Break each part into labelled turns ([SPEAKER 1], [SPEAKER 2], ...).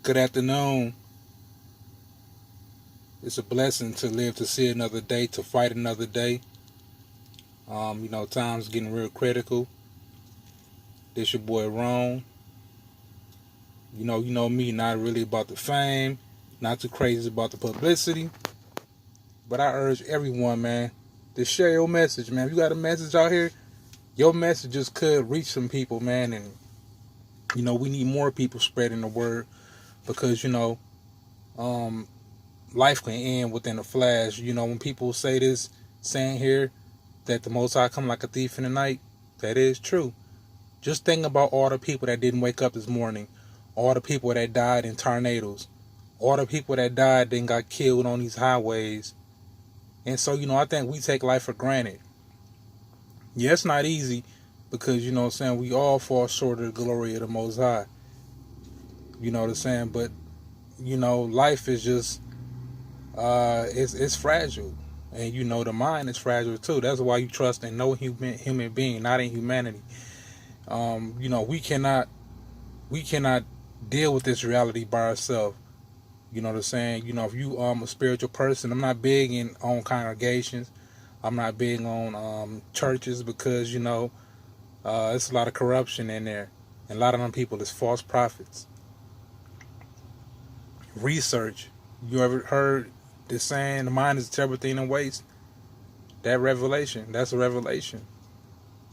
[SPEAKER 1] Good afternoon. It's a blessing to live to see another day, to fight another day. Times getting real critical. This your boy Ron. You know me, not really about the fame, not too crazy about the publicity. But I urge everyone, man, to share your message, man. If you got a message out here, your messages could reach some people, man. And, we need more people spreading the word because, um, life can end within a flash. When people say this saying here that the Most High come like a thief in the night, that is true. Just think about all the people that didn't wake up this morning, all the people that died in tornadoes, all the people that died and got killed on these highways. And so, I think we take life for granted. Yeah, it's not easy because, we all fall short of the glory of the Most High. You know what I'm saying? But, life is just, it's fragile. And, the mind is fragile too. That's why you trust in no human being, not in humanity. We cannot deal with this reality by ourselves. You know what I'm saying? If you a spiritual person, I'm not big on congregations. I'm not big on churches because it's a lot of corruption in there, and a lot of them people is false prophets. Research. You ever heard the saying, "The mind is a terrible thing to waste"? That's a revelation.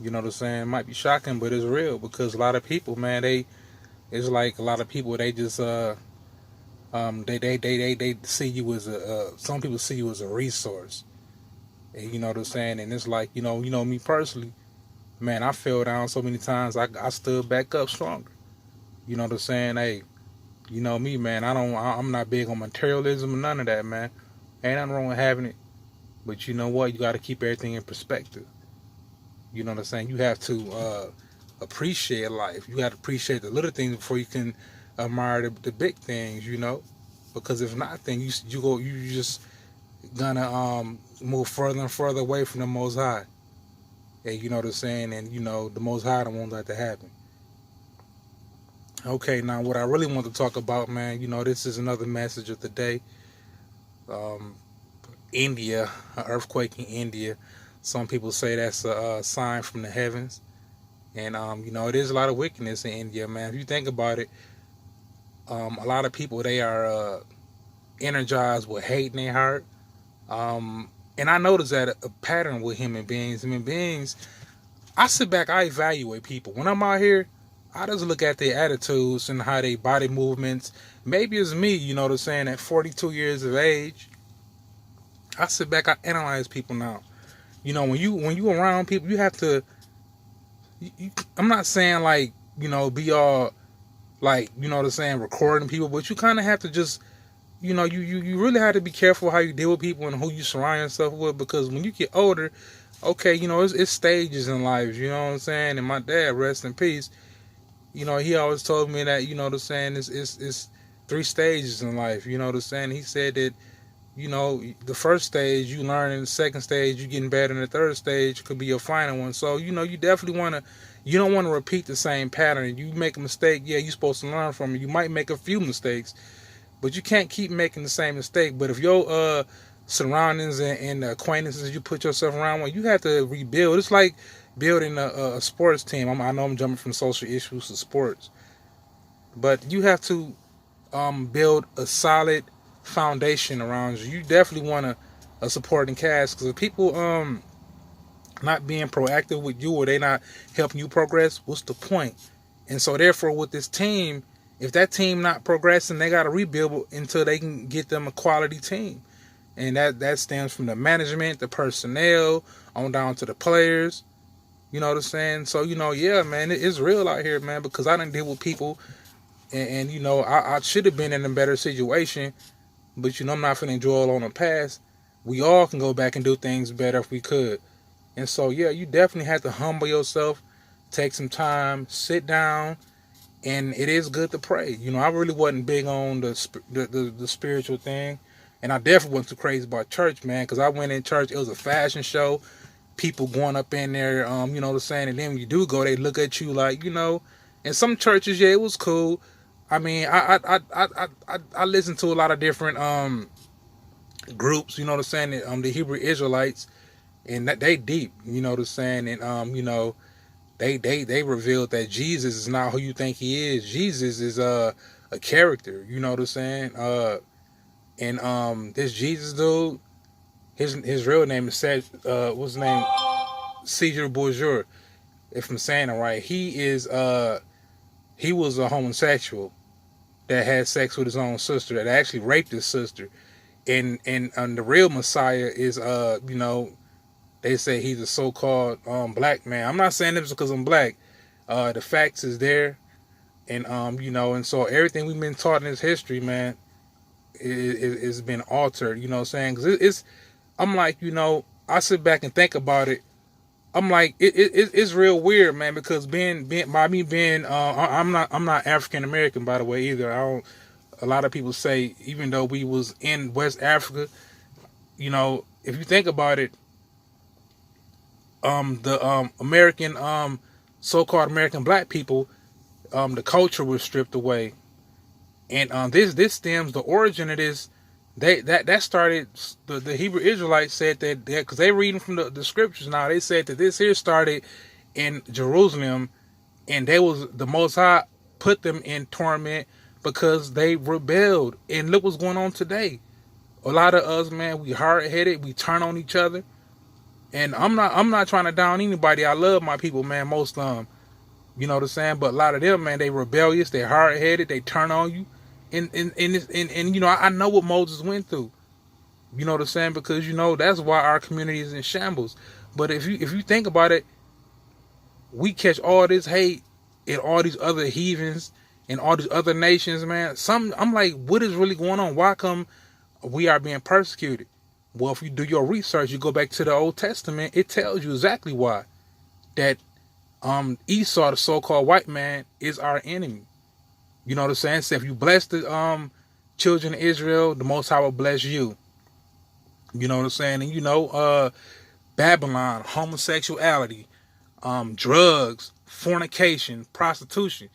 [SPEAKER 1] You know what I'm saying? It might be shocking, but it's real because a lot of people, man, it's like a lot of people, they just they see you as some people see you as a resource. And you know what I'm saying? And it's like, me personally, man, I fell down so many times, I stood back up stronger. You know what I'm saying? Hey, me, man, I'm not big on materialism or none of that, man. Ain't nothing wrong with having it. But you know what? You got to keep everything in perspective. You know what I'm saying? You have to appreciate life. You got to appreciate the little things before you can admire the big things, because if not, then you just gonna move further and further away from the Most High. And you know what I'm saying? And the Most High don't want that to happen. Okay, now what I really want to talk about, man, this is another message of the day. India, an earthquake in India. Some people say that's a sign from the heavens. And, it is a lot of wickedness in India, man. If you think about it, a lot of people, they are energized with hate in their heart. And I notice that a pattern with human beings. Human beings, I sit back, I evaluate people. When I'm out here, I just look at their attitudes and how they body movements. Maybe it's me, you know what I'm saying, at 42 years of age. I sit back, I analyze people now. When you around people, you have to. I'm not saying like be all like what I'm saying, recording people, but you kind of have to just you really have to be careful how you deal with people and who you surround yourself with, because when you get older, okay, it's stages in life. You know what I'm saying? And my dad, rest in peace. He always told me that what I'm saying, it's 3 stages in life. You know what I'm saying? He said that. The first stage you learn, in the second stage you getting better, and the third stage could be your final one. So, you definitely you don't want to repeat the same pattern. You make a mistake, yeah, you're supposed to learn from it. You might make a few mistakes, but you can't keep making the same mistake. But if your surroundings and the acquaintances you put yourself around with, you have to rebuild. It's like building a sports team. I know I'm jumping from social issues to sports, but you have to build a solid foundation around you. You definitely want a supporting cast, because if people not being proactive with you, or they not helping you progress, what's the point? And so therefore with this team, if that team not progressing, they got to rebuild until they can get them a quality team. And that stems from the management, the personnel, on down to the players. You know what I'm saying? So yeah, man, it's real out here, man, because I done deal with people, and I should have been in a better situation. But I'm not finna dwell on the past. We all can go back and do things better if we could. And so yeah, you definitely have to humble yourself, take some time, sit down, and it is good to pray. I really wasn't big on the spiritual thing, and I definitely wasn't too crazy about church, man, because I went in church, it was a fashion show, people going up in there, you know what I'm saying, and then when you do go, they look at you like, and some churches, yeah, it was cool. I mean, I listen to a lot of different groups. You know what I'm saying? The Hebrew Israelites, and that they deep. You know what I'm saying? And they revealed that Jesus is not who you think he is. Jesus is a character. You know what I'm saying? And this Jesus dude, his real name is what's his name? Caesar Borgia. If I'm saying it right, he was a homosexual that had sex with his own sister, that actually raped his sister. And the real Messiah is they say he's a so-called black man. I'm not saying this because I'm black. The facts is there, and and so everything we've been taught in this history, man, is been altered. You know what I'm saying? Because I'm like, I sit back and think about it. I'm like, it's real weird, man. Because I'm not African American, by the way, either. I don't. A lot of people say, even though we was in West Africa, if you think about it, the American so-called American black people, the culture was stripped away, and this stems, the origin of this. That started, the Hebrew Israelites said that because they reading from the scriptures now. They said that this here started in Jerusalem, and the Most High put them in torment because they rebelled. And look what's going on today. A lot of us, man, we hard-headed, we turn on each other. And I'm not trying to down anybody. I love my people, man. Most you know what I'm saying? But a lot of them, man, they rebellious, they hard-headed, they turn on you. And I know what Moses went through. You know what I'm saying? Because that's why our community is in shambles. But if you think about it, we catch all this hate in all these other heathens and all these other nations, man. I'm like, what is really going on? Why come we are being persecuted? Well, if you do your research, you go back to the Old Testament, it tells you exactly why. That Esau, the so-called white man, is our enemy. You know what I'm saying? So if you bless the children of Israel, the Most High will bless you. You know what I'm saying? And Babylon, homosexuality, drugs, fornication, prostitution.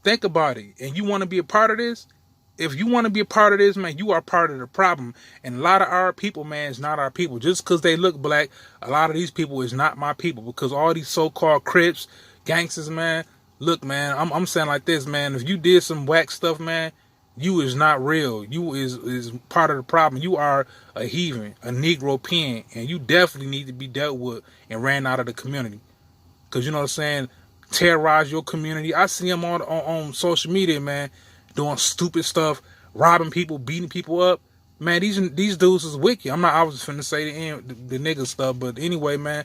[SPEAKER 1] Think about it. And you want to be a part of this? If you want to be a part of this, man, you are part of the problem. And a lot of our people, man, is not our people. Just because they look black, a lot of these people is not my people. Because all these so-called Crips, gangsters, man, look, man, I'm saying like this, man. If you did some whack stuff, man, you is not real. You is part of the problem. You are a heathen, a Negro pen, and you definitely need to be dealt with and ran out of the community. Because, you know what I'm saying, terrorize your community. I see them on social media, man, doing stupid stuff, robbing people, beating people up. Man, these dudes is wicked. I was finna say the nigga stuff, but anyway, man,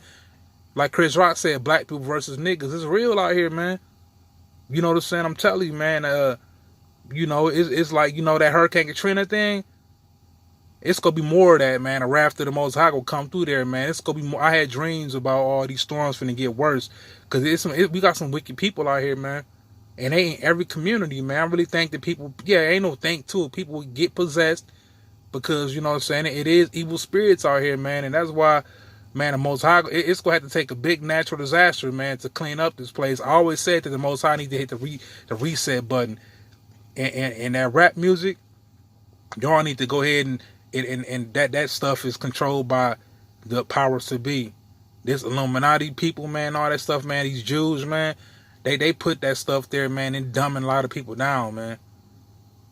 [SPEAKER 1] like Chris Rock said, black people versus niggas. It's real out here, man. You know what I'm saying? I'm telling you, man, it's like, that Hurricane Katrina thing. It's gonna be more of that, man. A raft of the Most High will come through there, man. It's gonna be more. I had dreams about all these storms finna get worse, cause we got some wicked people out here, man. And they ain't every community, man. I really think that people, ain't no think to it. People get possessed because, you know what I'm saying, it is evil spirits out here, man. And that's why, man, the Most High, it's going to have to take a big natural disaster, man, to clean up this place. I always said that the Most High need to hit the reset button. And that rap music, y'all need to go ahead and that stuff is controlled by the powers to be. This Illuminati people, man, all that stuff, man, these Jews, man, They put that stuff there, man, and dumbing a lot of people down, man.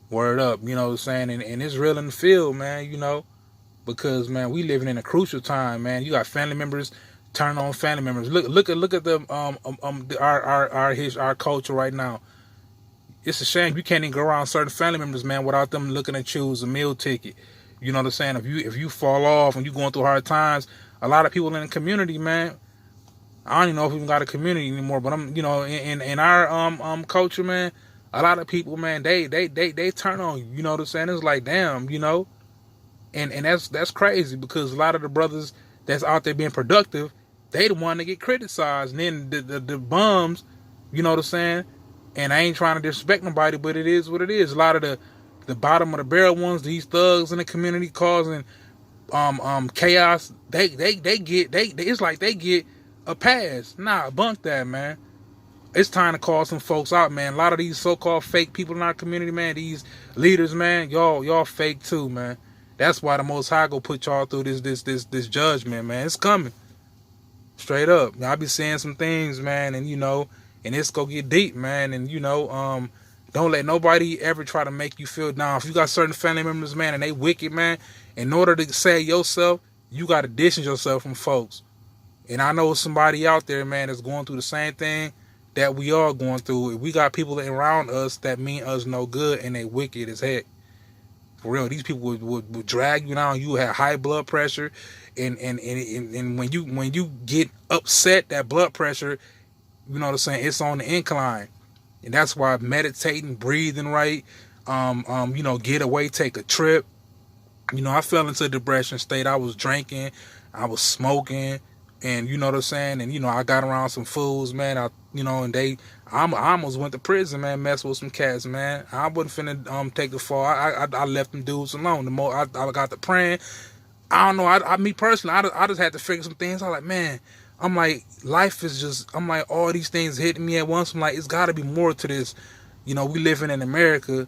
[SPEAKER 1] Word up, you know what I'm saying? And it's real in the field, man, because, man, we living in a crucial time, man. You got family members turning on family members. Look at the our culture right now. It's a shame you can't even go around certain family members, man, without them looking at you as a meal ticket. You know what I'm saying? If you fall off and you going through hard times, a lot of people in the community, man, I don't even know if we even got a community anymore, but in our culture, man, a lot of people, man, they turn on you. You know what I'm saying? It's like, damn, and that's crazy because a lot of the brothers that's out there being productive, they the one that get criticized, and then the bums, you know what I'm saying? And I ain't trying to disrespect nobody, but it is what it is. A lot of the bottom of the barrel ones, these thugs in the community causing chaos, they get it's like they get a pass. Nah, bunk that, man. it's time to call some folks out, man. A lot of these so-called fake people in our community, man, these leaders, man, y'all fake too, man. That's why the Most High go put y'all through this judgment, man. It's coming, straight up. I be saying some things, man, and and it's gonna get deep, man, and don't let nobody ever try to make you feel down. If you got certain family members, man, and they wicked, man, in order to save yourself, you got to distance yourself from folks. And I know somebody out there, man, that's going through the same thing that we are going through. We got people around us that mean us no good, and they wicked as heck. For real, these people would drag you down. You have high blood pressure, and when you get upset, that blood pressure, you know what I'm saying, it's on the incline. And that's why meditating, breathing right, get away, take a trip. I fell into a depression state. I was drinking, I was smoking, and you know what I'm saying? And I got around some fools, man. I almost went to prison, man, messing with some cats, man. I wasn't finna take the fall. I left them dudes alone. The more I got to praying, I don't know, me personally, I just had to figure some things. I'm like, man, I'm like, life is just, I'm like, all these things hitting me at once. I'm like, it's got to be more to this. We living in America.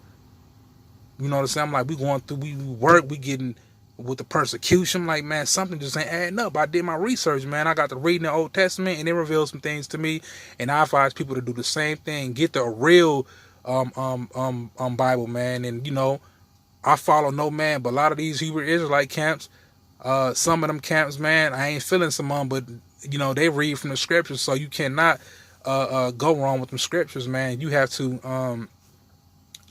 [SPEAKER 1] You know what I'm saying? I'm like, we going through, we work, we getting with the persecution. I'm like, man, something just ain't adding up. I did my research, man. I got to read in the Old Testament, and it revealed some things to me. And I advise people to do the same thing. Get the real Bible, man. And I follow no man, but a lot of these Hebrew Israelite camps, some of them camps, man, I ain't feeling some of them, but they read from the scriptures, so you cannot go wrong with them scriptures, man. You have to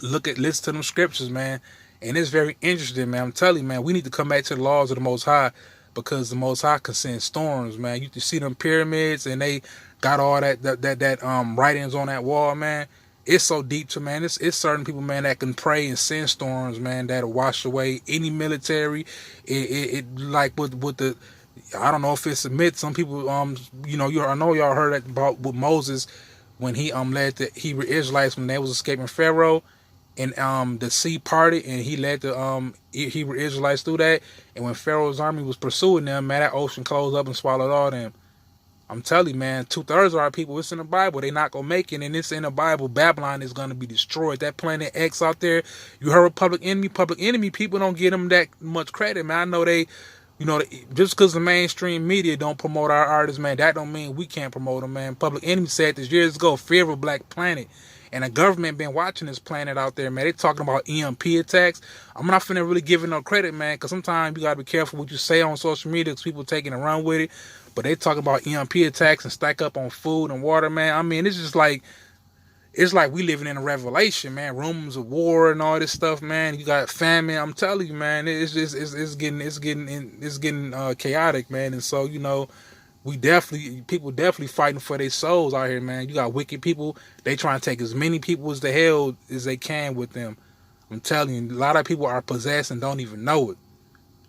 [SPEAKER 1] listen to them scriptures, man. And it's very interesting, man. I'm telling you, man, we need to come back to the laws of the Most High, because the Most High can send storms, man. You can see them pyramids, and they got all that writings on that wall, man. It's so deep to, man. It's certain people, man, that can pray and send storms, man, that'll wash away any military. It like with the, I don't know if it's a myth. Some people, I know y'all heard that about with Moses when he led the Hebrew Israelites when they was escaping Pharaoh, and the sea parted, and he led the Hebrew Israelites through that. And when Pharaoh's army was pursuing them, man, that ocean closed up and swallowed all them. I'm telling you, man, 2/3 of our people, it's in the Bible. They not going to make it, and it's in the Bible. Babylon is going to be destroyed. That Planet X out there, you heard of Public Enemy, people don't give them that much credit, man. I know they, just because the mainstream media don't promote our artists, man, that don't mean we can't promote them, man. Public Enemy said this years ago, fear of a black planet. And the government been watching this planet out there, man. They talking about EMP attacks. I'm not finna really give it no credit, man, because sometimes you got to be careful what you say on social media, because people taking and run with it. But they talking about EMP attacks and stack up on food and water, man. I mean, it's just like, it's like we living in a revelation, man. Rumors of war and all this stuff, man. You got famine. I'm telling you, man. It's just it's getting chaotic, man. And so people definitely fighting for their souls out here, man. You got wicked people. They trying to take as many people as the hell as they can with them. I'm telling you, a lot of people are possessed and don't even know it.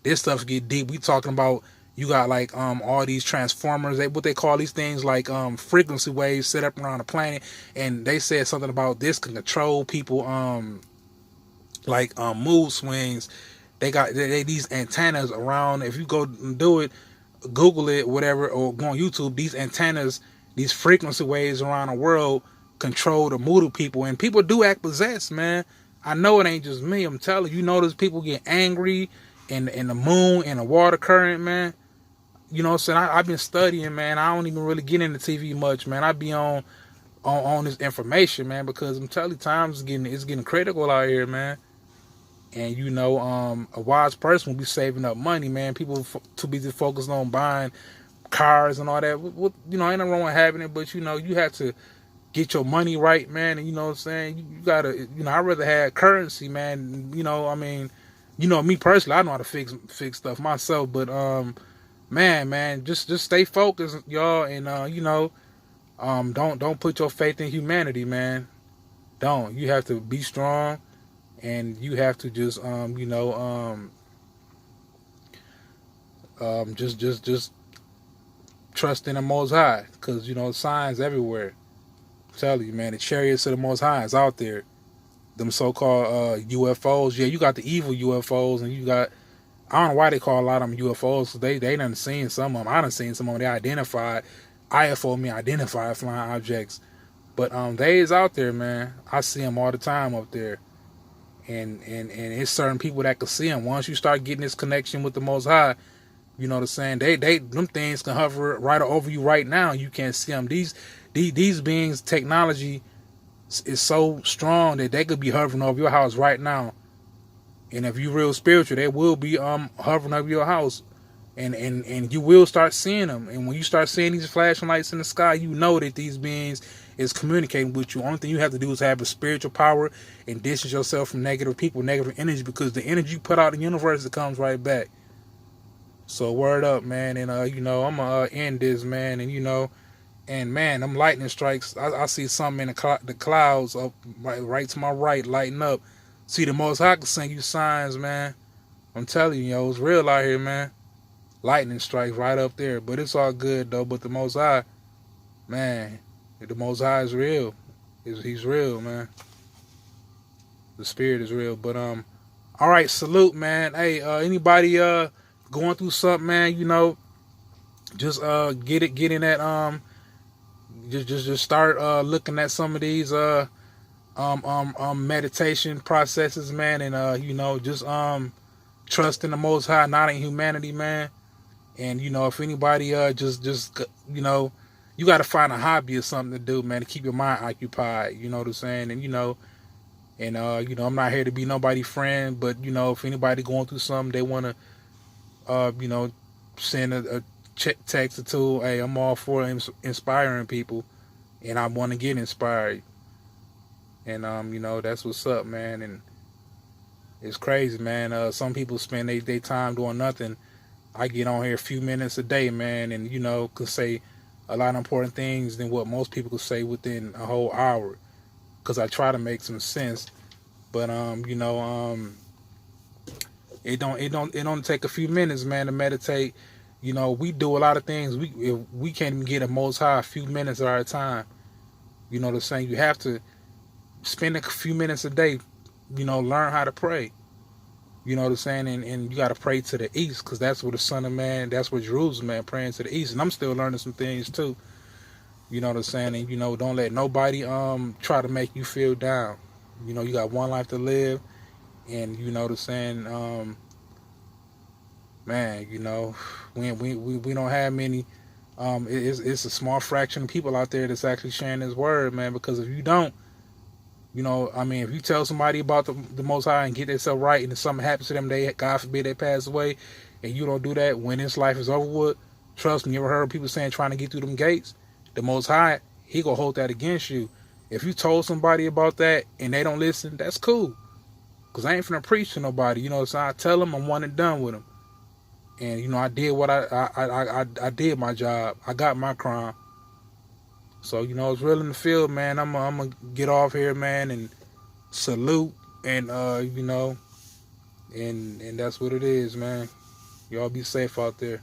[SPEAKER 1] This stuff get deep. We talking about, you got like all these transformers, what they call these things, like frequency waves set up around the planet, and they said something about this can control people, like mood swings. They got these antennas around. If you go and do it, Google it, whatever, or go on YouTube, these antennas, these frequency waves around the world control the mood of people, and people do act possessed, man. I know it ain't just me. I'm telling you, those people get angry, and the moon and the water current, man. You know what I'm saying? I've been studying, man. I don't even really get into TV much, man. I be on this information, man, because I'm telling you, times it's getting critical out here, man. And a wise person will be saving up money, man. People too busy focused on buying cars and all that. Ain't nothing wrong with having it, but you have to get your money right, man. And you know what I'm saying? You gotta, I'd rather have currency, man. Me personally, I know how to fix stuff myself, but man, just stay focused, y'all, and don't put your faith in humanity, man. Don't. You have to be strong, and you have to just just trust in the Most High, because signs everywhere. I'm telling you, man, the chariots of the Most High is out there. Them so-called UFOs. Yeah, you got the evil UFOs, and you got, I don't know why they call a lot of them UFOs. They done seen some of them. I done seen some of them. They identified, IFO mean identified flying objects. But they is out there, man. I see them all the time up there. And it's certain people that can see them. Once you start getting this connection with the Most High, you know what I'm saying? Them things can hover right over you right now. You can't see them. These beings, technology is so strong that they could be hovering over your house right now. And if you're real spiritual, they will be hovering over your house. And you will start seeing them. And when you start seeing these flashing lights in the sky, you know that these beings is communicating with you. Only thing you have to do is have a spiritual power and distance yourself from negative people, negative energy, because the energy you put out in the universe, it comes right back. So word up, man. And I'm gonna end this, man. And man, them lightning strikes, I see something in the clouds up right to my right, lighting up. See, the Most High can send you signs, man. I'm telling you, it's real out here, man. Lightning strikes right up there, but it's all good though. But the Most High, man, the Most High is real. He's real, man. The spirit is real. But all right, salute, man. Hey, anybody going through something, man? Just get in that just start looking at some of these meditation processes, man, and just trust in the Most High, not in humanity, man. And if anybody just you got to find a hobby or something to do, man, to keep your mind occupied. You know what I'm saying? And I'm not here to be nobody's friend, but if anybody going through something, they want to send a text or two. Hey, I'm all for inspiring people, and I want to get inspired. And that's what's up, man. And it's crazy, man. Some people spend their time doing nothing. I get on here a few minutes a day, man, and could say a lot of important things than what most people could say within a whole hour, because I try to make some sense. But it don't take a few minutes, man, to meditate. We do a lot of things. We can't even get a Most High a few minutes at our time. You know what I'm saying? You have to spend a few minutes a day. Learn how to pray. You know what I'm saying? And you got to pray to the east, because that's where the Son of Man, that's where Jerusalem, man, praying to the east. And I'm still learning some things too. You know what I'm saying? And, don't let nobody try to make you feel down. You got one life to live. And, you know what I'm saying? Man, we don't have many. It's a small fraction of people out there that's actually sharing this word, man, because if you don't, if you tell somebody about the Most High and get themselves right, and if something happens to them, God forbid, they pass away, and you don't do that when this life is over with, trust me, you ever heard people saying trying to get through them gates? The Most High, He gonna hold that against you. If you told somebody about that and they don't listen, that's cool, because I ain't finna preach to nobody. So I tell them I'm one and done with them, and I did what I did my job. I got my crime. So, it's real in the field, man. I'm gonna get off here, man, and salute, and and that's what it is, man. Y'all be safe out there.